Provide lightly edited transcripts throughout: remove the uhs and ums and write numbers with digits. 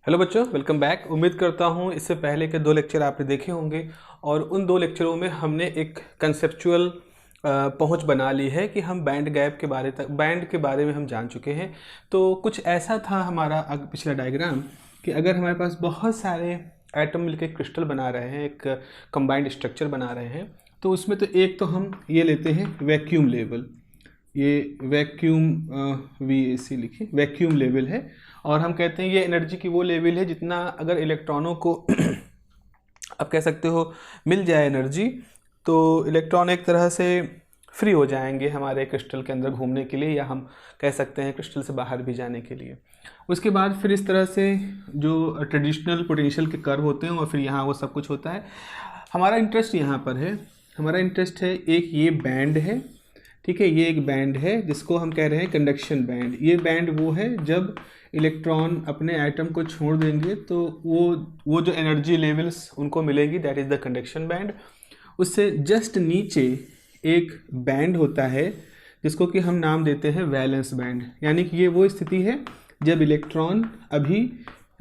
Hello बच्चों, welcome back. उम्मीद करता हूँ इससे पहले के 2 लेक्चर आपने देखे होंगे और उन 2 लेक्चरों में हमने एक कंसेप्चुअल पहुंच बना ली है कि हम बैंड के बारे में हम जान चुके हैं। तो कुछ ऐसा था हमारा पिछला डायग्राम कि अगर हमारे पास बहुत सारे एटम मिलकर क्रिस्टल बना रहे हैं, एक कंबाइंड स्ट्रक्चर बना रहे हैं, तो उसमें तो एक तो हम ये लेते हैं वैक्यूम लेवल। ये वैक्यूम VAC लिखिए, वैक्यूम लेवल है। और हम कहते हैं ये एनर्जी की वो लेवल है जितना अगर इलेक्ट्रॉनों को आप कह सकते हो मिल जाए एनर्जी, तो इलेक्ट्रॉन एक तरह से फ्री हो जाएंगे हमारे क्रिस्टल के अंदर घूमने के लिए, या हम कह सकते हैं क्रिस्टल से बाहर भी जाने के लिए। उसके बाद फिर इस तरह से जो ट्रेडिशनल पोटेंशियल के कर्व होते हैं और फिर यहाँ वो सब कुछ होता है। हमारा इंटरेस्ट यहाँ पर है, हमारा इंटरेस्ट है एक ये बैंड है, ठीक है। ये एक बैंड है जिसको हम कह रहे हैं कंडक्शन बैंड। ये बैंड वो है जब इलेक्ट्रॉन अपने एटम को छोड़ देंगे तो वो जो एनर्जी लेवल्स उनको मिलेंगी, that is the conduction band. उससे जस्ट नीचे एक बैंड होता है जिसको कि हम नाम देते हैं वैलेंस बैंड। यानी कि ये वो स्थिति है जब इलेक्ट्रॉन अभी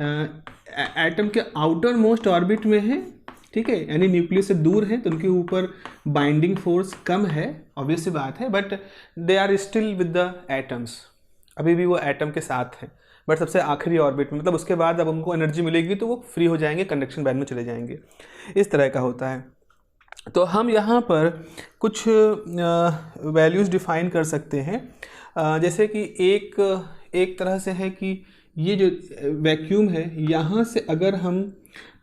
एटम के आउटर मोस्ट ऑर्बिट में है, ठीक है, यानी न्यूक्लियस से दूर है, तो उनके ऊपर बाइंडिंग फोर्स कम है, ऑब्वियस सी बात है, but they are still with the atoms, अभी भी वो एटम के साथ हैं, बट सबसे आखिरी ऑर्बिट में, मतलब उसके बाद अब उनको एनर्जी मिलेगी तो वो फ्री हो जाएंगे, कंडक्शन बैंड में चले जाएंगे। इस तरह का होता है। तो हम यहाँ पर कुछ वैल्यूज़ डिफाइन कर सकते हैं, जैसे कि एक तरह से है कि ये जो वैक्यूम है, यहाँ से अगर हम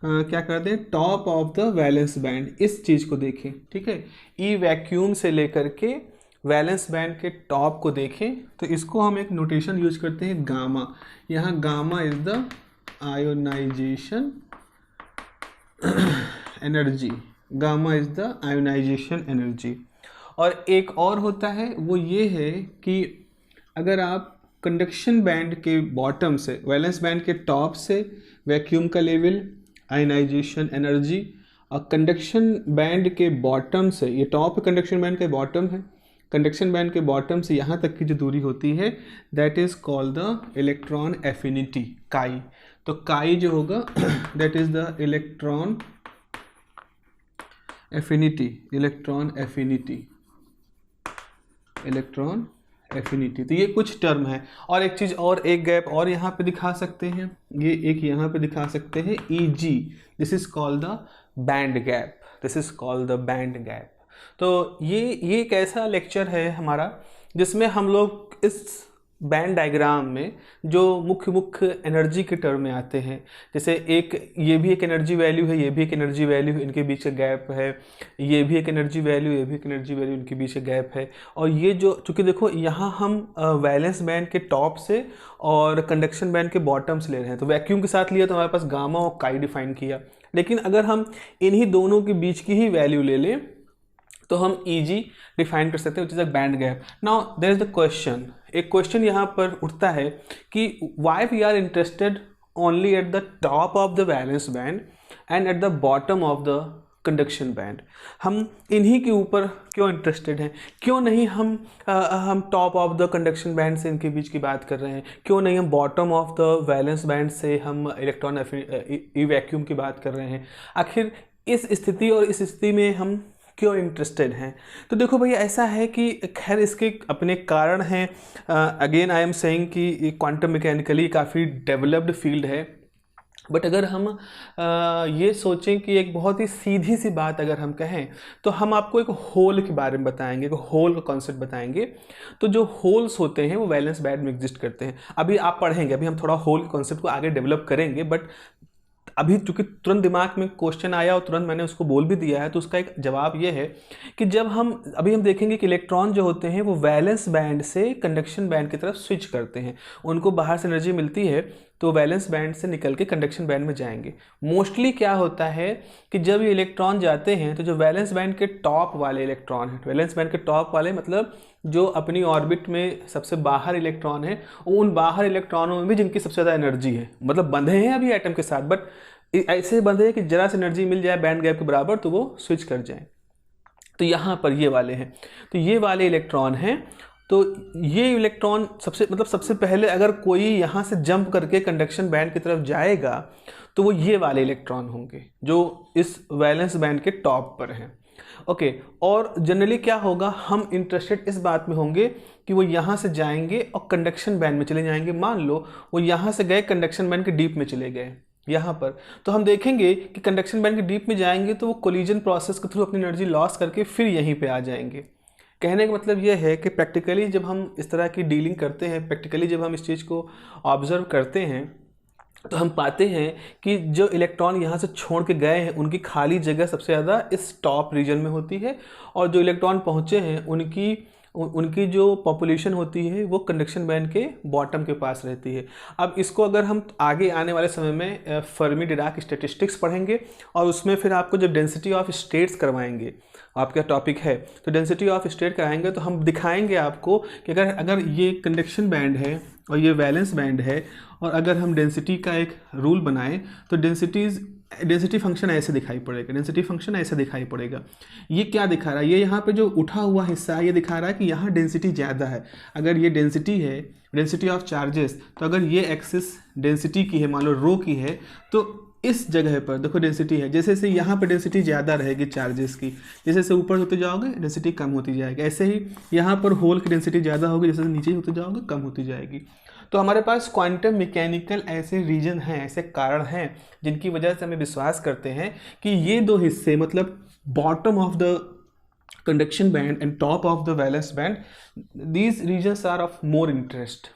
क्या करते हैं, top of the valence band, इस चीज़ को देखें, ठीक है, ई वैक्यूम से लेकर के वैलेंस बैंड के टॉप को देखें, तो इसको हम एक नोटेशन यूज करते हैं गामा। यहाँ gamma is the ionization energy, gamma is the ionization energy. और एक और होता है, वो ये है कि अगर आप कंडक्शन बैंड के बॉटम से वैलेंस बैंड के टॉप से वैक्यूम का लेवल, आयनाइजेशन एनर्जी, और कंडक्शन बैंड के बॉटम से, ये टॉप कंडक्शन बैंड के बॉटम है, कंडक्शन बैंड के बॉटम से यहाँ तक की जो दूरी होती है, that is called the electron affinity, काई। तो काई जो होगा that is the electron affinity, electron affinity, electron affinity. तो ये कुछ टर्म है। और एक चीज़ और, एक गैप और यहाँ पे दिखा सकते हैं, ये एक यहाँ पे दिखा सकते हैं EG, this is called the band gap, this is called the band gap. तो ये एक ऐसा लेक्चर है हमारा जिसमें हम लोग इस बैंड डायग्राम में जो मुख्य एनर्जी के टर्म में आते हैं, जैसे एक ये भी एक एनर्जी वैल्यू है, ये भी एक एनर्जी वैल्यू है, इनके बीच का गैप है, ये भी एक एनर्जी वैल्यू, ये भी एक एनर्जी वैल्यू, इनके बीच का गैप है। और ये जो, चूँकि देखो यहाँ हम वैलेंस बैंड के टॉप से और कंडक्शन बैंड के बॉटम से ले रहे हैं, तो वैक्यूम के साथ लिया तो हमारे पास गामा और काई डिफाइन किया, लेकिन अगर हम इन्हीं दोनों के बीच की ही वैल्यू ले लें तो हम EG डिफाइन कर सकते हैं, which is a band gap. Now there is the question, एक क्वेश्चन यहाँ पर उठता है कि why we are interested only at the top of the valence band and at the bottom of the conduction band. हम इन्हीं के ऊपर क्यों इंटरेस्टेड हैं, क्यों नहीं हम top of the conduction band से इनके बीच की बात कर रहे हैं, क्यों नहीं हम bottom of the valence band से हम इलेक्ट्रॉन वैक्यूम की बात कर रहे हैं। आखिर इस स्थिति और इस स्थिति में हम क्यों इंटरेस्टेड हैं? तो देखो भैया, ऐसा है कि खैर इसके अपने कारण हैं। अगेन आई एम सेइंग कि क्वांटम मैकेनिकली काफ़ी डेवलप्ड फील्ड है, बट अगर हम ये सोचें कि एक बहुत ही सीधी सी बात अगर हम कहें, तो हम आपको एक होल के बारे में बताएंगे, एक होल का कॉन्सेप्ट बताएंगे। तो जो होल्स होते हैं वो वैलेंस बैंड में एग्जिस्ट करते हैं। अभी आप पढ़ेंगे, अभी हम थोड़ा होल के कॉन्सेप्ट को आगे डेवलप करेंगे, बट अभी चूंकि तुरंत दिमाग में क्वेश्चन आया और तुरंत मैंने उसको बोल भी दिया है, तो उसका एक जवाब ये है कि जब हम देखेंगे कि इलेक्ट्रॉन जो होते हैं वो वैलेंस बैंड से कंडक्शन बैंड की तरफ स्विच करते हैं, उनको बाहर से एनर्जी मिलती है तो वैलेंस बैंड से निकल के कंडक्शन बैंड में जाएंगे। मोस्टली क्या होता है कि जब ये इलेक्ट्रॉन जाते हैं तो जो वैलेंस बैंड के टॉप वाले इलेक्ट्रॉन हैं, वैलेंस बैंड के टॉप वाले मतलब जो अपनी ऑर्बिट में सबसे बाहर इलेक्ट्रॉन है, उन बाहर इलेक्ट्रॉनों में भी जिनकी सबसे ज़्यादा एनर्जी है, मतलब बंधे हैं अभी एटम के साथ, बट ऐसे बंधे हैं कि जरा से एनर्जी मिल जाए बैंड गैप के बराबर तो वो स्विच कर जाए। तो यहाँ पर ये वाले हैं, तो ये वाले इलेक्ट्रॉन हैं तो ये इलेक्ट्रॉन सबसे पहले अगर कोई यहाँ से जंप करके कंडक्शन बैंड की तरफ जाएगा तो वो ये वाले इलेक्ट्रॉन होंगे जो इस वैलेंस बैंड के टॉप पर हैं। ओके, और जनरली क्या होगा, हम इंटरेस्टेड इस बात में होंगे कि वो यहाँ से जाएंगे और कंडक्शन बैंड में चले जाएंगे। मान लो वो यहाँ से गए, कंडक्शन बैंड के डीप में चले गए यहाँ पर, तो हम देखेंगे कि कंडक्शन बैंड के डीप में जाएंगे तो वो कोलिजन प्रोसेस के थ्रू अपनी एनर्जी लॉस करके फिर यहीं पे आ जाएंगे। कहने का मतलब ये है कि प्रैक्टिकली जब हम इस तरह की डीलिंग करते हैं, प्रैक्टिकली जब हम इस चीज़ को ऑब्जर्व करते हैं, तो हम पाते हैं कि जो इलेक्ट्रॉन यहाँ से छोड़ के गए हैं उनकी खाली जगह सबसे ज़्यादा इस टॉप रीजन में होती है, और जो इलेक्ट्रॉन पहुँचे हैं उनकी जो पॉपुलेशन होती है वो कंडक्शन बैंड के बॉटम के पास रहती है। अब इसको अगर हम आगे आने वाले समय में फर्मी डिराक स्टैटिस्टिक्स पढ़ेंगे और उसमें फिर आपको जब डेंसिटी ऑफ स्टेट्स करवाएंगे, आपका टॉपिक है तो डेंसिटी ऑफ स्टेट कराएंगे, तो हम दिखाएंगे आपको कि अगर ये कंडक्शन बैंड है और ये वैलेंस बैंड है, और अगर हम डेंसिटी का एक रूल बनाएं तो डेंसिटी फंक्शन ऐसे दिखाई पड़ेगा, डेंसिटी फंक्शन ऐसे दिखाई पड़ेगा। ये क्या दिखा रहा है, ये यहाँ पे जो उठा हुआ हिस्सा है ये दिखा रहा है कि यहाँ डेंसिटी ज़्यादा है। अगर ये डेंसिटी है, डेंसिटी ऑफ चार्जेस, तो अगर ये एक्सिस डेंसिटी की है, मान लो रो की है, तो इस जगह पर देखो डेंसिटी है, जैसे जैसे यहाँ पर डेंसिटी ज़्यादा रहेगी चार्जेस की, जैसे जैसे ऊपर होते जाओगे डेंसिटी कम होती जाएगी। ऐसे ही यहाँ पर होल की डेंसिटी ज़्यादा होगी, जैसे नीचे होते जाओगे कम होती जाएगी। तो हमारे पास क्वांटम मैकेनिकल ऐसे रीजन हैं, ऐसे कारण हैं जिनकी वजह से हमें विश्वास करते हैं कि ये दो हिस्से, मतलब bottom of the conduction band and top of the valence band, these regions are of more interest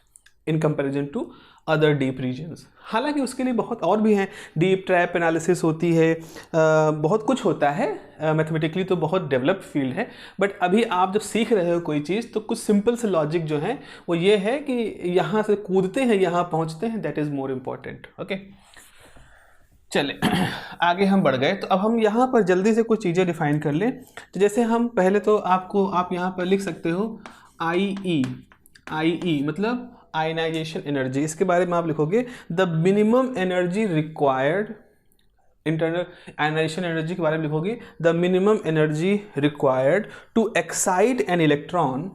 in comparison to other deep regions. हालांकि उसके लिए बहुत और भी हैं, डीप ट्रैप एनालिसिस होती है, बहुत कुछ होता है, मैथमेटिकली तो बहुत डेवलप्ड फील्ड है। बट अभी आप जब सीख रहे हो कोई चीज़ तो कुछ सिंपल से लॉजिक जो है वो ये है कि यहाँ से कूदते हैं यहाँ पहुँचते हैं, that is more important. Okay, चले आगे हम बढ़ गए। तो अब हम यहाँ पर जल्दी से कुछ चीज़ें डिफाइन कर लें। तो जैसे हम पहले तो आप यहाँ पर लिख सकते हो IE मतलब आयनाइजेशन एनर्जी। इसके बारे में आप लिखोगे the minimum energy required, internal ionization energy के बारे में लिखोगे the minimum energy required to excite an electron,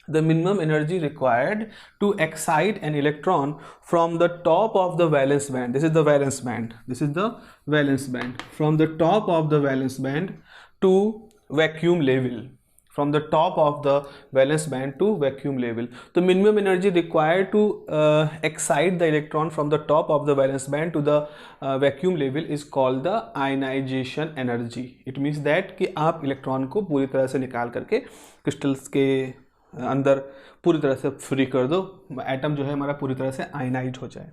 the minimum energy required to excite an electron from the top of the valence band. This is the valence band. This is the valence band. From the top of the valence band to vacuum level. From the top of the valence band to vacuum level. The minimum energy required to excite the electron from the top of the valence band to the vacuum level is called the ionization energy. It means that कि आप electron को पूरी तरह से निकाल करके crystals के अंदर पूरी तरह से फ्री कर दो, एटम जो है हमारा पूरी तरह से आयनाइज हो जाए।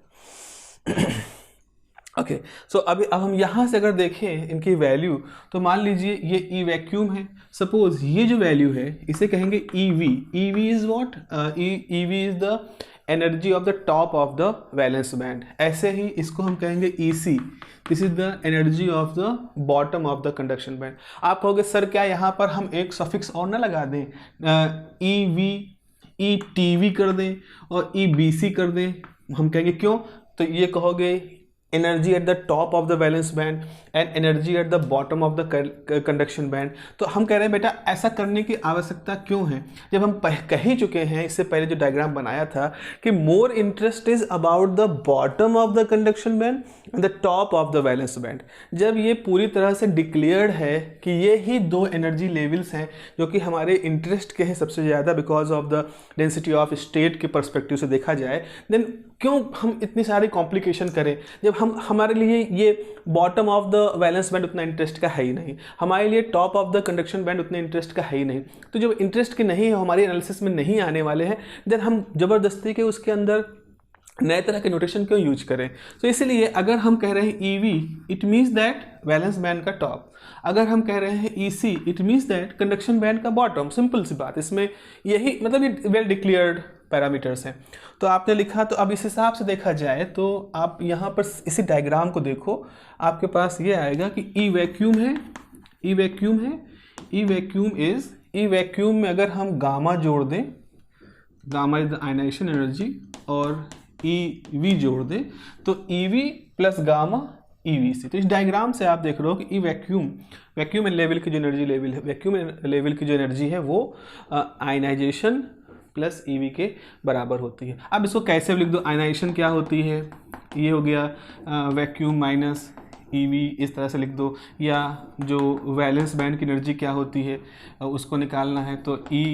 ओके, सो अब हम यहाँ से अगर देखें इनकी वैल्यू, तो मान लीजिए ये ई वैक्यूम है, सपोज ये जो वैल्यू है इसे कहेंगे EV। EV is what, EV is the energy of the top of the valence band. ऐसे ही इसको हम कहेंगे EC, this is the energy of the bottom of the conduction band. आप कहोगे सर क्या यहाँ पर हम एक सफिक्स और ना लगा दें, EV ETV कर दें और EBC कर दें? हम कहेंगे क्यों, तो ये कहोगे energy at the top of the valence band and energy at the bottom of the conduction band. तो हम कह रहे हैं बेटा ऐसा करने की आवश्यकता क्यों है, जब हम कह ही चुके हैं इससे पहले जो डायग्राम बनाया था कि more interest is about the bottom of the conduction band and the top of the valence band. जब ये पूरी तरह से डिक्लेयर्ड है कि ये ही दो एनर्जी लेवल्स हैं जो कि हमारे इंटरेस्ट के हैं सबसे ज़्यादा because of the density of state के पर्सपेक्टिव से देखा जाए, देन क्यों हम इतनी सारी कॉम्प्लिकेशन करें जब हमारे लिए ये bottom of the valence band उतना इंटरेस्ट का है ही नहीं, हमारे लिए top of the conduction band उतने इंटरेस्ट का है ही नहीं। तो जब इंटरेस्ट के नहीं है, हमारी एनालिसिस में नहीं आने वाले हैं, देन हम ज़बरदस्ती के उसके अंदर नए तरह के नोटेशन क्यों यूज करें। तो इसलिए अगर हम कह रहे हैं EV, it means that valence band का टॉप। अगर हम कह रहे हैं EC, it means that conduction band का बॉटम। सिंपल सी बात, इसमें यही मतलब ये वेल डिक्लेयर्ड पैरामीटर्स हैं। तो आपने लिखा, तो अब इस हिसाब से देखा जाए तो आप यहाँ पर इसी डायग्राम को देखो, आपके पास ये आएगा कि E वैक्यूम है, E वैक्यूम है, E vacuum is, E vacuum में अगर हम गामा जोड़ दें, gamma is the ionization energy, और EV जोड़ दें तो EV प्लस गामा EVC। तो इस डायग्राम से आप देख रहे हो कि ई वैक्यूम लेवल की जो एनर्जी लेवल है, वैक्यूम लेवल की जो एनर्जी है वो आयनाइजेशन प्लस EV के बराबर होती है। अब इसको कैसे लिख दो, आयनाइजेशन क्या होती है, ये हो गया वैक्यूम माइनस EV, इस तरह से लिख दो। या जो वैलेंस बैंड की एनर्जी क्या होती है उसको निकालना है तो E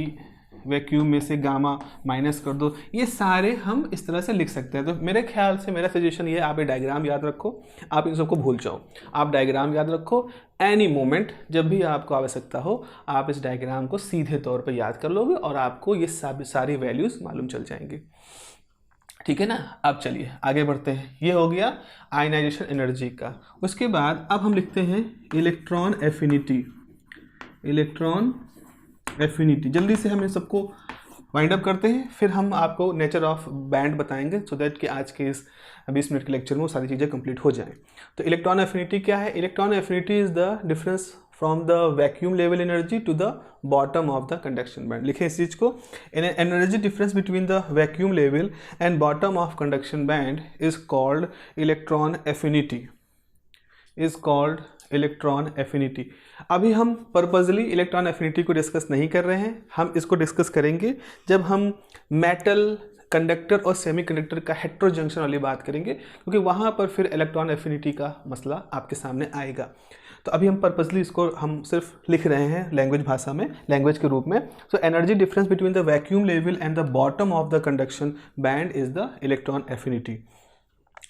वैक्यूम में से गामा माइनस कर दो। ये सारे हम इस तरह से लिख सकते हैं। तो मेरे ख्याल से मेरा सजेशन ये है, आप ये डायग्राम याद रखो, आप इन सबको भूल जाओ, आप डायग्राम याद रखो। एनी मोमेंट जब भी आपको आवश्यकता हो आप इस डायग्राम को सीधे तौर पर याद कर लोगे और आपको ये सारी वैल्यूज़ मालूम चल जाएंगे। ठीक है ना। अब चलिए आगे बढ़ते हैं। ये हो गया आयनाइजेशन एनर्जी का। उसके बाद अब हम लिखते हैं इलेक्ट्रॉन एफिनिटी। इलेक्ट्रॉन एफिनिटी, जल्दी से हम इन सबको वाइंड अप करते हैं, फिर हम आपको नेचर ऑफ बैंड बताएंगे सो दैट कि आज के इस 20 मिनट के लेक्चर में वो सारी चीज़ें कंप्लीट हो जाएं। तो इलेक्ट्रॉन एफिनिटी क्या है? Electron affinity is the difference from the vacuum level energy to the bottom of the conduction band. लिखें इस चीज़ को, energy difference between the vacuum level and bottom of conduction band is called electron affinity, is called electron affinity. अभी हम purposely electron affinity को discuss नहीं कर रहे हैं, हम इसको डिस्कस करेंगे जब हम मेटल, कंडक्टर और सेमीकंडक्टर का हेटेरो जंक्शन वाली बात करेंगे, क्योंकि वहाँ पर फिर इलेक्ट्रॉन एफिनिटी का मसला आपके सामने आएगा। तो अभी हम पर्पसली इसको हम सिर्फ लिख रहे हैं लैंग्वेज भाषा में, लैंग्वेज के रूप में। So energy difference between the vacuum level and the bottom of the conduction band is the electron affinity.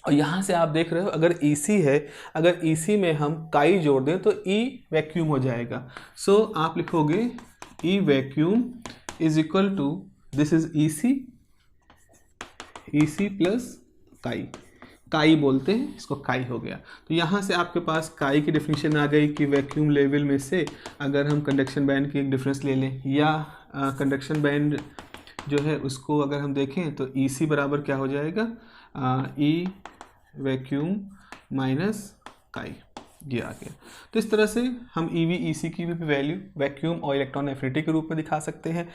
और यहाँ से आप देख रहे हो अगर EC है, अगर EC में हम काई जोड़ दें तो E वैक्यूम हो जाएगा। सो आप लिखोगे E vacuum is equal to, this is EC plus chi, chi बोलते हैं इसको, काई हो गया। तो यहाँ से आपके पास काई की डेफिनेशन आ गई कि वैक्यूम लेवल में से अगर हम कंडक्शन बैंड की एक डिफरेंस ले लें या कंडक्शन बैंड जो है उसको अगर हम देखें तो EC बराबर क्या हो जाएगा, E वैक्यूम माइनस काई, ये आ गया। तो इस तरह से हम EV EC की भी वैल्यू वैक्यूम और इलेक्ट्रॉन एफिनिटी के रूप में दिखा सकते हैं।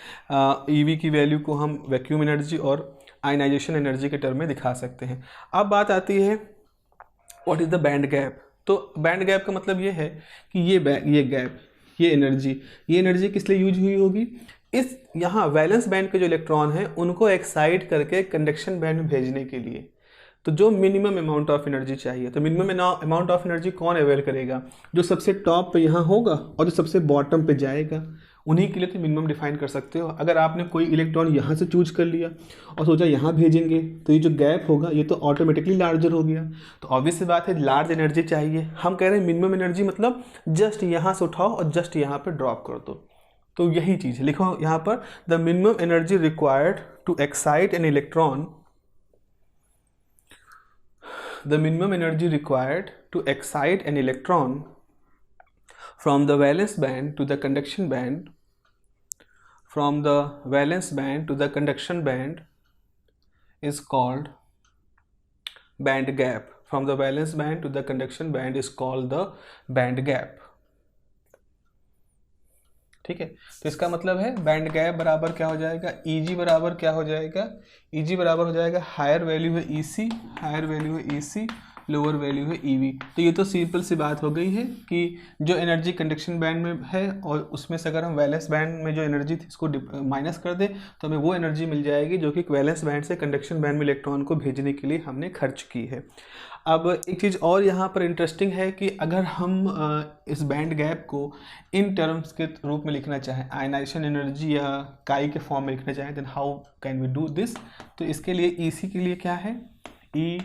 EV की वैल्यू को हम वैक्यूम एनर्जी और आयनाइजेशन एनर्जी के टर्म में दिखा सकते हैं। अब बात आती है what is the band gap. तो बैंड गैप का मतलब ये है कि ये गैप, ये एनर्जी किस लिए यूज हुई होगी, इस यहाँ वैलेंस बैंड के जो इलेक्ट्रॉन हैं उनको एक्साइट करके कंडक्शन बैंड में भेजने के लिए। तो जो मिनिमम अमाउंट ऑफ एनर्जी चाहिए, तो मिनिमम अमाउंट ऑफ एनर्जी कौन अवेल करेगा, जो सबसे टॉप पे यहाँ होगा और जो सबसे बॉटम पे जाएगा, उन्हीं के लिए तो मिनिमम डिफाइन कर सकते हो। अगर आपने कोई इलेक्ट्रॉन यहाँ से चूज कर लिया और सोचा यहाँ भेजेंगे तो ये जो गैप होगा ये तो ऑटोमेटिकली लार्जर हो गया। तो ऑब्वियस सी बात है लार्ज एनर्जी चाहिए। हम कह रहे हैं मिनिमम एनर्जी मतलब जस्ट यहाँ से उठाओ और जस्ट यहाँ पर ड्रॉप कर दो। तो यही चीज़ लिखो यहाँ पर, the minimum energy required to excite an electron, the minimum energy required to excite an electron from the valence band to the conduction band, from the valence band to the conduction band is called band gap. From the valence band to the conduction band is called the band gap. ठीक है। तो इसका मतलब है band gap बराबर क्या हो जाएगा, EG बराबर क्या हो जाएगा, EG बराबर हो जाएगा हायर वैल्यू है EC, हायर वैल्यू है EC, लोअर वैल्यू है EV। तो ये तो सिंपल सी बात हो गई है कि जो एनर्जी कंडक्शन बैंड में है और उसमें से अगर हम वैलेंस बैंड में जो एनर्जी थी इसको माइनस कर दें तो हमें वो एनर्जी मिल जाएगी जो कि वैलेंस बैंड से कंडक्शन बैंड में इलेक्ट्रॉन को भेजने के लिए हमने खर्च की है। अब एक चीज़ और यहाँ पर इंटरेस्टिंग है कि अगर हम इस बैंड गैप को इन टर्म्स के रूप में लिखना चाहें, आयनाइजेशन एनर्जी या काई के फॉर्म में लिखना चाहें, then how can we do this. तो इसके लिए EC के लिए क्या है, E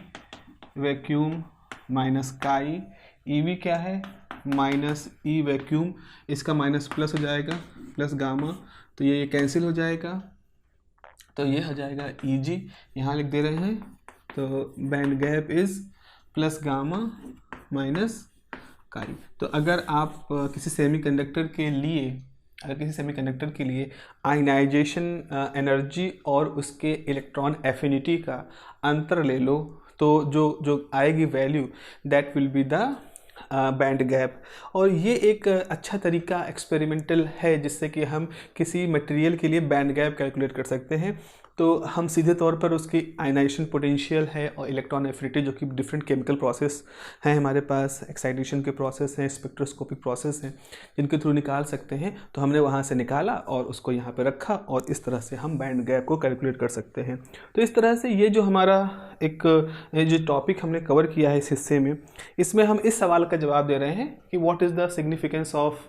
vacuum minus chi, EV क्या है माइनस E वैक्यूम, इसका माइनस प्लस हो जाएगा प्लस गामा, तो ये कैंसिल हो जाएगा, तो ये हो जाएगा EG, यहाँ लिख दे रहे हैं। तो band gap is plus gamma minus काई। तो अगर आप किसी सेमीकंडक्टर के लिए आयनाइजेशन एनर्जी और उसके इलेक्ट्रॉन एफिनिटी का अंतर ले लो तो जो आएगी value that will be the band gap. और ये एक अच्छा तरीका एक्सपेरिमेंटल है जिससे कि हम किसी मटेरियल के लिए बैंड गैप कैलकुलेट कर सकते हैं। तो हम सीधे तौर पर उसकी आयनाइजेशन पोटेंशियल है और इलेक्ट्रॉन एफिनिटी, जो कि डिफरेंट केमिकल प्रोसेस हैं हमारे पास, एक्साइटेशन के प्रोसेस हैं, स्पेक्ट्रोस्कोपिक प्रोसेस हैं, जिनके थ्रू निकाल सकते हैं। तो हमने वहाँ से निकाला और उसको यहाँ पे रखा और इस तरह से हम बैंड गैप को कैलकुलेट कर सकते हैं। तो इस तरह से ये जो हमारा एक जो टॉपिक हमने कवर किया है इस हिस्से में, इसमें हम इस सवाल का जवाब दे रहे हैं कि what is the significance of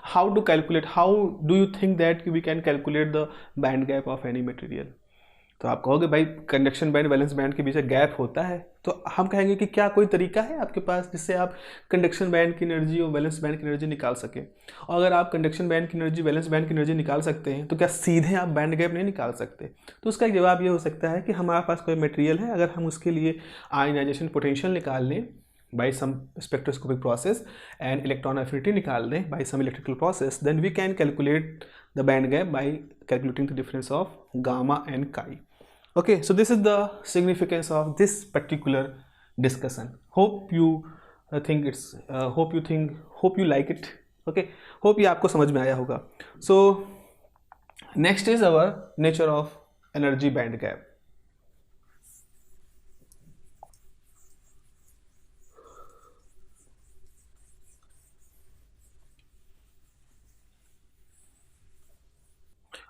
how to calculate, how do you think that we can calculate the band gap of any material. तो आप कहोगे भाई कंडक्शन बैंड वैलेंस बैंड के बीच गैप होता है, तो हम कहेंगे कि क्या कोई तरीका है आपके पास जिससे आप कंडक्शन बैंड की एनर्जी और वैलेंस बैंड की एनर्जी निकाल सकें। और अगर आप कंडक्शन बैंड की एनर्जी वैलेंस बैंड की एनर्जी निकाल सकते हैं तो क्या सीधे आप बैंड गैप नहीं निकाल सकते। तो उसका एक जवाब ये हो सकता है कि हमारे पास कोई मटेरियल है, अगर हम उसके लिए आयनाइजेशन पोटेंशियल निकाल लें by some spectroscopic process and electron affinity निकाल दें by some electrical process, then we can calculate the band gap by calculating the difference of gamma and chi. Okay, so this is the significance of this particular discussion. Hope you hope you like it. Okay, hope ये आपको समझ में आया होगा. So next is our nature of energy band gap.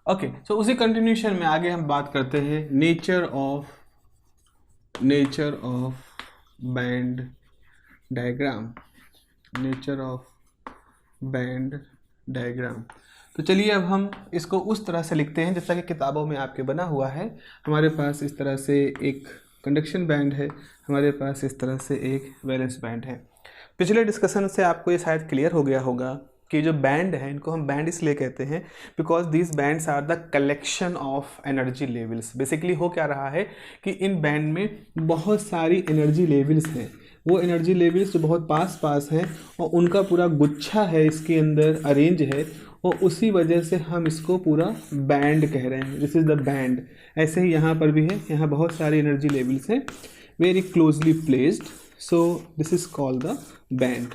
Okay, so उसी continuation में आगे हम बात करते हैं nature of band diagram, nature of band diagram. तो चलिए अब हम इसको उस तरह से लिखते हैं जैसा कि किताबों में आपके बना हुआ है। हमारे पास इस तरह से एक कंडक्शन बैंड है, हमारे पास इस तरह से एक वैलेंस बैंड है। पिछले डिस्कशन से आपको ये शायद क्लियर हो गया होगा कि जो बैंड है, इनको हम बैंड इसलिए कहते हैं because these bands are the collection of energy levels. Basically हो क्या रहा है कि इन बैंड में बहुत सारी एनर्जी लेवल्स हैं, वो एनर्जी लेवल्स जो बहुत पास पास हैं और उनका पूरा गुच्छा है इसके अंदर अरेंज है, और उसी वजह से हम इसको पूरा बैंड कह रहे हैं। This is the band. ऐसे ही यहाँ पर भी है, यहाँ बहुत सारी एनर्जी लेवल्स हैं, very closely placed, so this is called the band.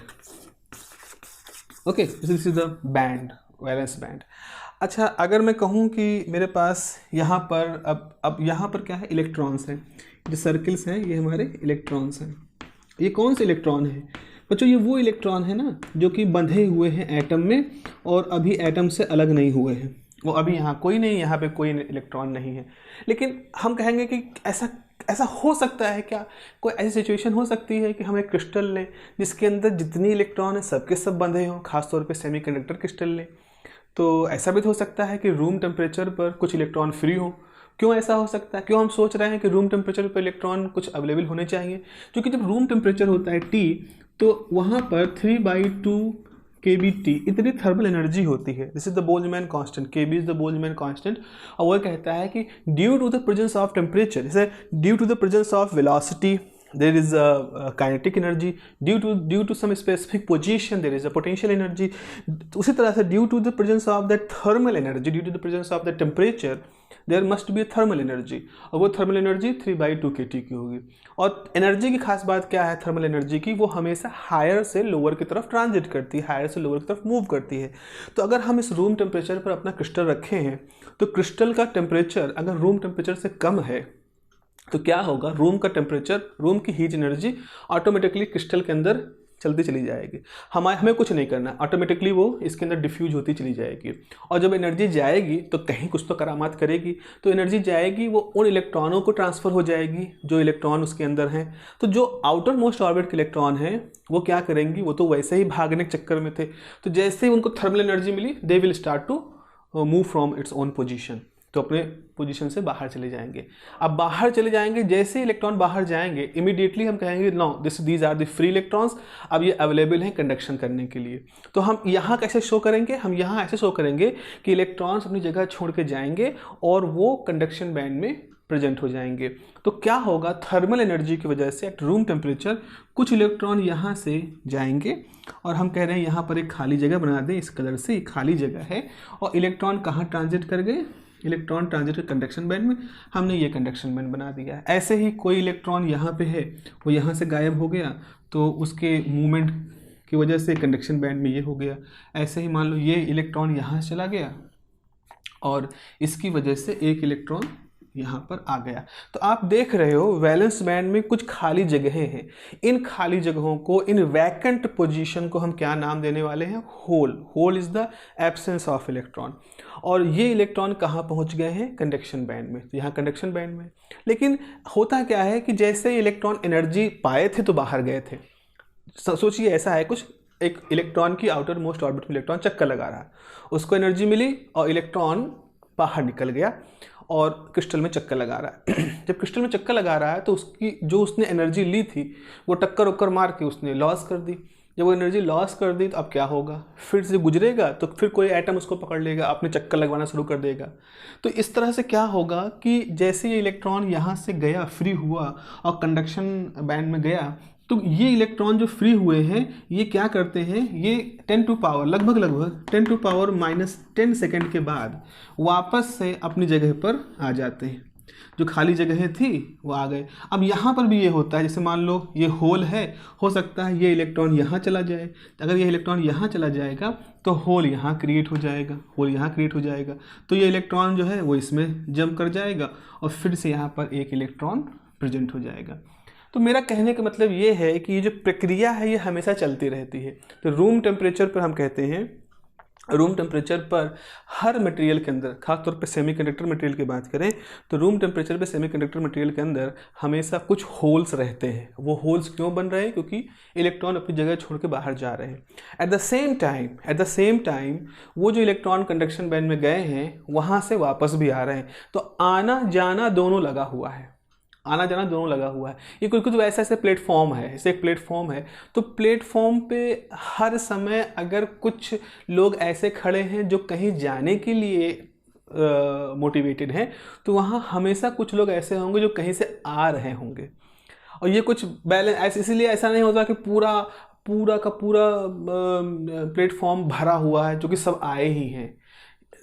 Okay, this is the band, valence band. अच्छा, अगर मैं कहूँ कि मेरे पास यहाँ पर अब यहाँ पर क्या है, इलेक्ट्रॉन्स हैं, जो सर्किल्स हैं ये हमारे इलेक्ट्रॉन्स हैं। ये कौन से इलेक्ट्रॉन है बच्चों? ये वो इलेक्ट्रॉन है ना जो कि बंधे हुए हैं एटम में और अभी एटम से अलग नहीं हुए हैं। वो अभी यहाँ कोई नहीं, यहाँ पे कोई इलेक्ट्रॉन नहीं है। लेकिन हम कहेंगे कि ऐसा हो सकता है क्या, कोई ऐसी सिचुएशन हो सकती है कि हम एक क्रिस्टल लें जिसके अंदर जितनी इलेक्ट्रॉन है सबके सब बंधे हों, खासतौर पे सेमीकंडक्टर क्रिस्टल लें। तो ऐसा भी हो सकता है कि रूम टेम्परेचर पर कुछ इलेक्ट्रॉन फ्री हो। क्यों ऐसा हो सकता है? क्यों हम सोच रहे हैं कि रूम टेम्परेचर पर इलेक्ट्रॉन कुछ अवेलेबल होने चाहिए? क्योंकि जब रूम टेम्परेचर होता है T, तो वहाँ पर 3/2 kBT इतनी थर्मल एनर्जी होती है। This is the Boltzmann constant, KB is the Boltzmann constant. और वो कहता है कि due to the presence of temperature, जैसे due to the presence of velocity there is a kinetic energy, due to some specific position there is a potential energy। उसी तरह से due to the presence of that thermal energy, due to the presence of the temperature there must be a thermal energy, और वो thermal energy 3/2 kT की होगी। और energy की खास बात क्या है थर्मल एनर्जी की? वो हमेशा हायर से लोअर की तरफ ट्रांजिट करती है, हायर से लोअर की तरफ मूव करती है। तो अगर हम इस रूम टेम्परेचर पर अपना क्रिस्टल रखे हैं तो क्रिस्टल का टेम्परेचर अगर रूम टेम्परेचर से कम है तो क्या होगा, रूम का टेम्परेचर, रूम की हीट एनर्जी ऑटोमेटिकली क्रिस्टल के अंदर चलती चली जाएगी। हमें कुछ नहीं करना, ऑटोमेटिकली वो इसके अंदर डिफ्यूज होती चली जाएगी। और जब एनर्जी जाएगी तो कहीं कुछ तो करामात करेगी, तो एनर्जी जाएगी वो उन इलेक्ट्रॉनों को ट्रांसफ़र हो जाएगी जो इलेक्ट्रॉन उसके अंदर हैं। तो जो आउटर मोस्ट ऑर्बिट के इलेक्ट्रॉन हैं वो क्या करेंगी, वो तो वैसे ही भागने के चक्कर में थे, तो जैसे ही उनको थर्मल एनर्जी मिली they will start to move from its own position, तो अपने पोजीशन से बाहर चले जाएंगे। अब बाहर चले जाएंगे, जैसे इलेक्ट्रॉन बाहर जाएंगे इमीडिएटली हम कहेंगे no these are the free electrons, अब ये अवेलेबल हैं कंडक्शन करने के लिए। तो हम यहाँ कैसे शो करेंगे? हम यहाँ ऐसे शो करेंगे कि इलेक्ट्रॉन्स अपनी जगह छोड़ के जाएंगे और वो कंडक्शन बैंड में प्रेजेंट हो जाएंगे। तो क्या होगा, थर्मल एनर्जी की वजह से एट रूम टेम्परेचर कुछ इलेक्ट्रॉन यहाँ से जाएंगे और हम कह रहे हैं यहाँ पर एक खाली जगह बना दें, इस कलर से खाली जगह है, और इलेक्ट्रॉन कहाँ ट्रांजिट कर गए, इलेक्ट्रॉन ट्रांजिट कंडक्शन बैंड में, हमने ये कंडक्शन बैंड बना दिया है। ऐसे ही कोई इलेक्ट्रॉन यहाँ पे है, वो यहाँ से गायब हो गया तो उसके मूवमेंट की वजह से कंडक्शन बैंड में ये हो गया। ऐसे ही मान लो ये इलेक्ट्रॉन यहाँ से चला गया और इसकी वजह से एक इलेक्ट्रॉन यहाँ पर आ गया। तो आप देख रहे हो वैलेंस बैंड में कुछ खाली जगहें हैं। इन खाली जगहों को, इन वैकेंट पोजीशन को हम क्या नाम देने वाले हैं? Hole. Hole is the absence of electron. और ये इलेक्ट्रॉन कहाँ पहुँच गए हैं? कंडक्शन बैंड में। तो यहाँ कंडक्शन बैंड में। लेकिन होता क्या है कि जैसे इलेक्ट्रॉन एनर्जी पाए थे तो बाहर गए थे। सोचिए ऐसा है कुछ, एक इलेक्ट्रॉन की आउटर मोस्ट ऑर्बिट में इलेक्ट्रॉन चक्कर लगा रहा है, उसको एनर्जी मिली और इलेक्ट्रॉन बाहर निकल गया और क्रिस्टल में चक्कर लगा रहा है। जब क्रिस्टल में चक्कर लगा रहा है तो उसकी जो उसने एनर्जी ली थी वो टक्कर उक्कर मार के उसने लॉस कर दी। जब वो एनर्जी लॉस कर दी तो अब क्या होगा? फिर से गुजरेगा तो फिर कोई एटम उसको पकड़ लेगा, अपने चक्कर लगवाना शुरू कर देगा। तो इस तरह से क्या होगा कि जैसे ये इलेक्ट्रॉन यहाँ से गया, फ्री हुआ और कंडक्शन बैंड में गया, तो ये इलेक्ट्रॉन जो फ्री हुए हैं ये क्या करते हैं? ये 10 टू पावर लगभग 10 टू पावर -10 सेकेंड के बाद वापस से अपनी जगह पर आ जाते हैं। जो खाली जगह थी वो आ गए। अब यहाँ पर भी ये होता है, जैसे मान लो ये होल है, हो सकता है ये इलेक्ट्रॉन यहाँ चला जाए। अगर ये इलेक्ट्रॉन यहाँ चला जाएगा तो होल यहाँ क्रिएट हो जाएगा, होल यहाँ क्रिएट हो जाएगा। तो ये इलेक्ट्रॉन जो है वो इसमें जंप कर जाएगा और फिर से यहाँ पर एक इलेक्ट्रॉन प्रेजेंट हो जाएगा। तो मेरा कहने का मतलब ये है कि ये जो प्रक्रिया है ये हमेशा चलती रहती है। तो रूम टेम्परेचर पर हम कहते हैं, रूम टेम्परेचर पर हर मटेरियल के अंदर, खासतौर पर सेमीकंडक्टर मटेरियल की बात करें तो रूम टेम्परेचर पे सेमीकंडक्टर मटेरियल के अंदर हमेशा कुछ होल्स रहते हैं। वो होल्स क्यों बन रहे हैं? क्योंकि इलेक्ट्रॉन अपनी जगह छोड़ के बाहर जा रहे हैं। एट द सेम टाइम वो जो इलेक्ट्रॉन कंडक्शन बैंड में गए हैं वहाँ से वापस भी आ रहे हैं। तो आना जाना दोनों लगा हुआ है, आना जाना दोनों लगा हुआ है। ये कुछ कुछ वैसा ऐसे प्लेटफॉर्म है, ऐसे एक प्लेटफॉर्म है। तो प्लेटफॉर्म पे हर समय अगर कुछ लोग ऐसे खड़े हैं जो कहीं जाने के लिए मोटिवेटेड हैं, तो वहाँ हमेशा कुछ लोग ऐसे होंगे जो कहीं से आ रहे होंगे। और ये कुछ बैलेंस, इसीलिए ऐसा नहीं होता कि पूरा का पूरा प्लेटफॉर्म भरा हुआ है, जो कि सब आए ही हैं।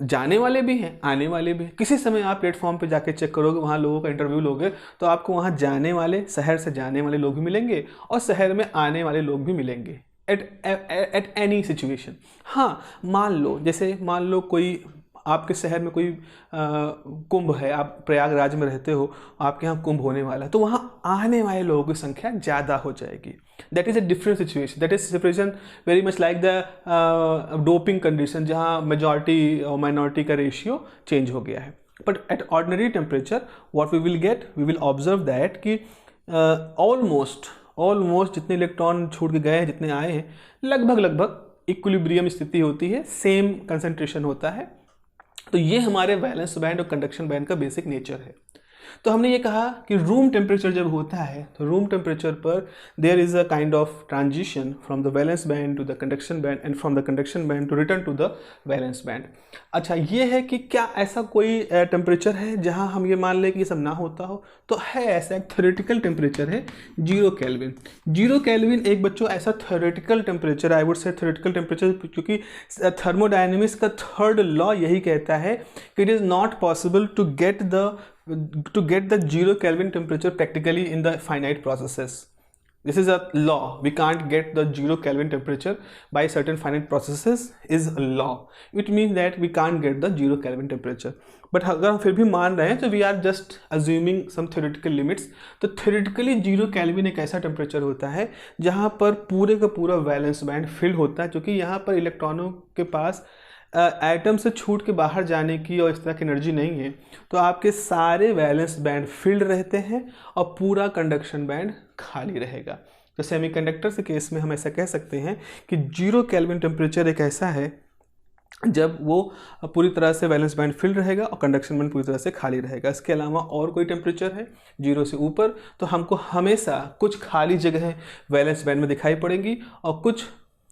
जाने वाले भी हैं, आने वाले भी हैं। किसी समय आप प्लेटफॉर्म पे जाके चेक करोगे, वहाँ लोगों का इंटरव्यू लोगे तो आपको वहाँ जाने वाले, शहर से जाने वाले लोग भी मिलेंगे और शहर में आने वाले लोग भी मिलेंगे एट एनी सिचुएशन। हाँ, मान लो कोई आपके शहर में कोई कुंभ है, आप प्रयागराज में रहते हो, आपके यहाँ कुंभ होने वाला है, तो वहाँ आने वाले लोगों की संख्या ज़्यादा हो जाएगी। That is a different situation. That is situation very much like the doping condition, जहाँ मेजॉरिटी और माइनॉरिटी का रेशियो चेंज हो गया है। But at ordinary temperature what we will observe that कि ऑलमोस्ट जितने इलेक्ट्रॉन छूट के गए हैं, जितने आए हैं, लगभग इक्विलिब्रियम स्थिति होती है, सेम कंसंट्रेशन होता है। तो ये हमारे वैलेंस बैंड और कंडक्शन बैंड का बेसिक नेचर है। तो हमने ये कहा कि रूम टेम्परेचर जब होता है तो रूम टेम्परेचर पर there is a kind of transition from the valence band to the conduction band and from the conduction band to return to the valence band. अच्छा, ये है कि क्या ऐसा कोई टेम्परेचर है जहां हम ये मान लें कि ये सब ना होता हो? तो है, ऐसा एक थ्योरेटिकल टेम्परेचर है 0 केल्विन। 0 केल्विन एक बच्चों ऐसा theoretical temperature, I would say theoretical temperature, क्योंकि थर्मोडायनेमिक्स का थर्ड लॉ यही कहता है कि it is not possible to get the 0 Kelvin temperature practically in the finite processes. This is a law. We can't get the 0 Kelvin temperature by certain finite processes is a law. It means that we can't get the 0 Kelvin temperature. But अगर हम फिर भी मान रहे हैं तो we are just assuming some theoretical limits. तो theoretically 0 Kelvin एक ऐसा टेम्परेचर होता है जहाँ पर पूरे का पूरा वैलेंस बैंड फिल होता है, क्योंकि यहाँ पर इलेक्ट्रॉनों के पास एटम से छूट के बाहर जाने की और इस तरह की एनर्जी नहीं है। तो आपके सारे वैलेंस बैंड फिल्ड रहते हैं और पूरा कंडक्शन बैंड खाली रहेगा। तो सेमीकंडक्टर के केस में हम ऐसा कह सकते हैं कि 0 केल्विन टेम्परेचर एक ऐसा है जब वो पूरी तरह से वैलेंस बैंड फिल्ड रहेगा और कंडक्शन बैंड पूरी तरह से खाली रहेगा। इसके अलावा और कोई टेम्परेचर है 0 से ऊपर तो हमको हमेशा कुछ खाली जगह वैलेंस बैंड में दिखाई पड़ेंगी और कुछ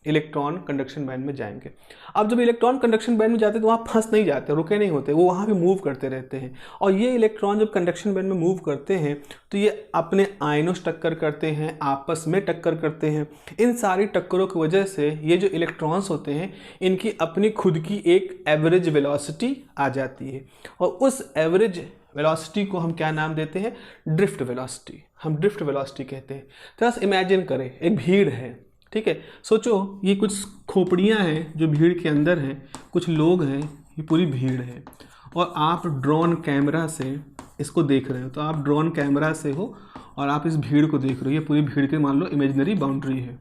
इलेक्ट्रॉन कंडक्शन बैंड में जाएंगे। अब जब इलेक्ट्रॉन कंडक्शन बैंड में जाते हैं तो वहाँ फंस नहीं जाते, रुके नहीं होते, वो वहाँ भी मूव करते रहते हैं। और ये इलेक्ट्रॉन जब कंडक्शन बैंड में मूव करते हैं तो ये अपने आयनों से टक्कर करते हैं, आपस में टक्कर करते हैं। इन सारी टक्करों की वजह से ये जो इलेक्ट्रॉन्स होते हैं इनकी अपनी खुद की एक एवरेज वेलोसिटी आ जाती है और उस एवरेज वेलोसिटी को हम क्या नाम देते हैं? Drift velocity. हम ड्रिफ्ट वेलोसिटी कहते हैं। तो बस इमेजिन करें एक भीड़ है, ठीक है, सोचो ये कुछ खोपड़ियाँ हैं जो भीड़ के अंदर हैं, कुछ लोग हैं, ये पूरी भीड़ है और आप ड्रोन कैमरा से इसको देख रहे हो, तो आप ड्रोन कैमरा से हो और आप इस भीड़ को देख रहे हो, ये पूरी भीड़ के मान लो इमेजिनरी बाउंड्री है।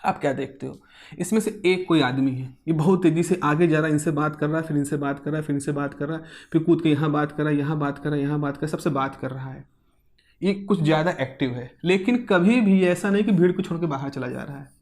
आप क्या देखते हो, इसमें से एक कोई आदमी है, ये बहुत तेज़ी से आगे जा रहा है, इनसे बात कर रहा है, फिर इनसे बात कर रहा है, फिर इनसे बात कर रहा है, फिर कूद के यहाँ बात कर रहा है, यहाँ बात कर रहा है, यहाँ बात कर रहा है, सबसे बात कर रहा है। ये कुछ ज़्यादा एक्टिव है, लेकिन कभी भी ऐसा नहीं कि भीड़ को छोड़ के बाहर चला जा रहा है,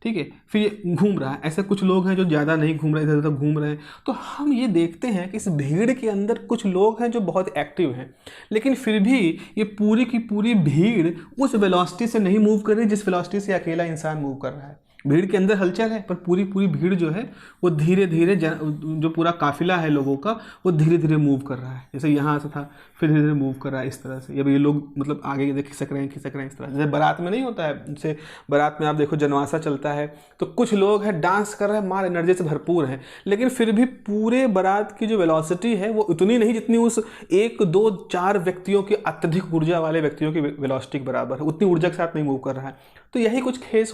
ठीक है। फिर ये घूम रहा है, ऐसे कुछ लोग हैं जो ज़्यादा नहीं घूम रहे, इधर उधर घूम रहे हैं। तो हम ये देखते हैं कि इस भीड़ के अंदर कुछ लोग हैं जो बहुत एक्टिव हैं, लेकिन फिर भी ये पूरी की पूरी भीड़ उस वेलोसिटी से नहीं मूव कर रही जिस वेलोसिटी से अकेला इंसान मूव कर रहा है। भीड़ के अंदर हलचल है, पर पूरी पूरी भीड़ जो है वो धीरे धीरे जो पूरा काफिला है लोगों का वो धीरे धीरे मूव कर रहा है। जैसे यहाँ से था, फिर धीरे धीरे मूव कर रहा है इस तरह से। अब ये लोग मतलब आगे खिसक रहे हैं इस तरह। जैसे बारात में नहीं होता है, जैसे बारात में आप देखो जनवासा चलता है तो कुछ लोग हैं डांस कर रहे हैं, मार एनर्जी से भरपूर हैं, लेकिन फिर भी पूरे बारात की जो वेलोसिटी है वो उतनी नहीं जितनी उस 1 2 4 व्यक्तियों की अत्यधिक ऊर्जा वाले व्यक्तियों की वेलोसिटी के बराबर है, उतनी ऊर्जा के साथ नहीं मूव कर रहा है। तो यही कुछ केस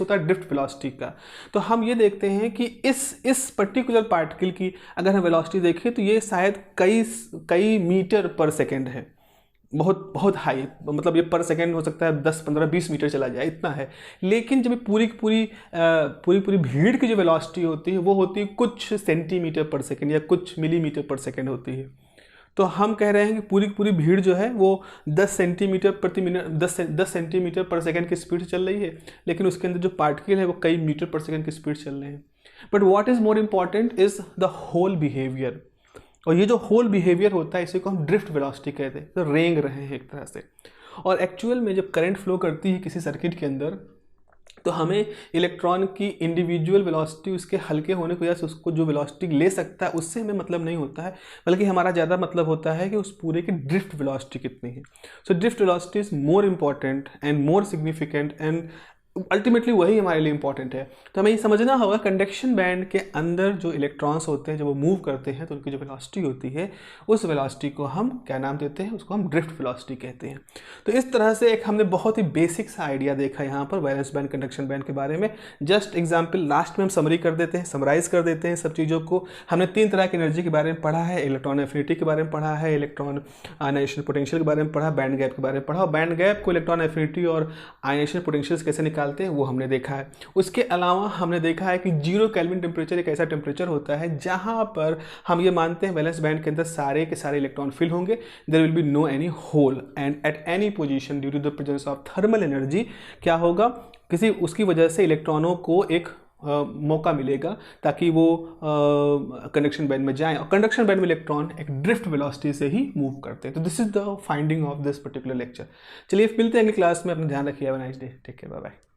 होता है ड्रिफ्ट वेलोसिटी का। तो हम ये देखते हैं कि इस पर्टिकुलर पार्टिकल की अगर हम वेलोसिटी देखें तो ये शायद कई मीटर पर सेकेंड है, बहुत बहुत हाई, मतलब ये पर सेकेंड हो सकता है 10 15 20 मीटर चला जाए, इतना है। लेकिन जब पूरी भीड़ की जो वेलोसिटी होती है वो होती है कुछ सेंटीमीटर पर सेकेंड या कुछ मिलीमीटर पर सेकेंड होती है। तो हम कह रहे हैं कि पूरी भीड़ जो है वो 10 सेंटीमीटर प्रति मिनट 10 सेंटीमीटर पर सेकेंड की स्पीड से चल रही है, लेकिन उसके अंदर जो पार्टिकल है वो कई मीटर पर सेकेंड की स्पीड चल रहे हैं। But what is more important is the hole behaviour. और ये जो होल बिहेवियर होता है इसी को हम ड्रिफ्ट वेलोसिटी कहते हैं, तो रेंग रहे हैं एक तरह से। और एक्चुअल में जब करंट फ्लो करती है किसी सर्किट के अंदर तो हमें इलेक्ट्रॉन की इंडिविजुअल वेलोसिटी उसके हल्के होने की वजह से उसको जो वेलोसिटी ले सकता है उससे हमें मतलब नहीं होता है, बल्कि हमारा ज़्यादा मतलब होता है कि उस पूरे की ड्रिफ्ट वेलोसिटी कितनी है। So drift velocity is more important and more significant and ultimately वही हमारे लिए इंपॉर्टेंट है। तो हमें ये समझना होगा कंडक्शन बैंड के अंदर जो इलेक्ट्रॉन्स होते हैं जब वो मूव करते हैं तो उनकी जो वेलोसिटी होती है उस वेलोसिटी को हम क्या नाम देते हैं, उसको हम ड्रिफ्ट वेलोसिटी कहते हैं। तो इस तरह से एक हमने बहुत ही बेसिक सा आइडिया देखा यहाँ पर वैलेंस बैंड कंडक्शन बैंड के बारे में। जस्ट एग्जाम्पल लास्ट में हम समरी कर देते हैं, समराइज कर देते हैं सब चीज़ों को। हमने 3 तरह की एनर्जी के बारे में पढ़ा है, इलेक्ट्रॉन एफिनिटी के बारे में पढ़ा है, इलेक्ट्रॉन आयनाइजेशन पोटेंशियल के बारे में पढ़ा, बैंड गैप के बारे में पढ़ा। और बैंड गैप को इलेक्ट्रॉन एफिनिटी और आयनाइजेशन पोटेंशियल कैसे निकालते हैं वो हमने देखा है। उसके अलावा हमने देखा है कि 0 केल्विन टेम्परेचर एक ऐसा टेम्परेचर होता है जहां पर हम ये मानते हैं वैलेंस बैंड के अंदर सारे के सारे इलेक्ट्रॉन फिल होंगे, there will be no any hole and at any position due to the presence of thermal energy क्या होगा, किसी उसकी वजह से इलेक्ट्रॉनों को एक मौका मिलेगा ताकि वो कंडक्शन बैंड में जाएं। और कंडक्शन बैंड में इलेक्ट्रॉन एक ड्रिफ्ट वेलोसिटी से ही मूव करते हैं। तो this is the finding of this particular lecture. चलिए मिलते हैं अगली क्लास में, अपना ध्यान रखिए, have a nice day, take care, bye bye.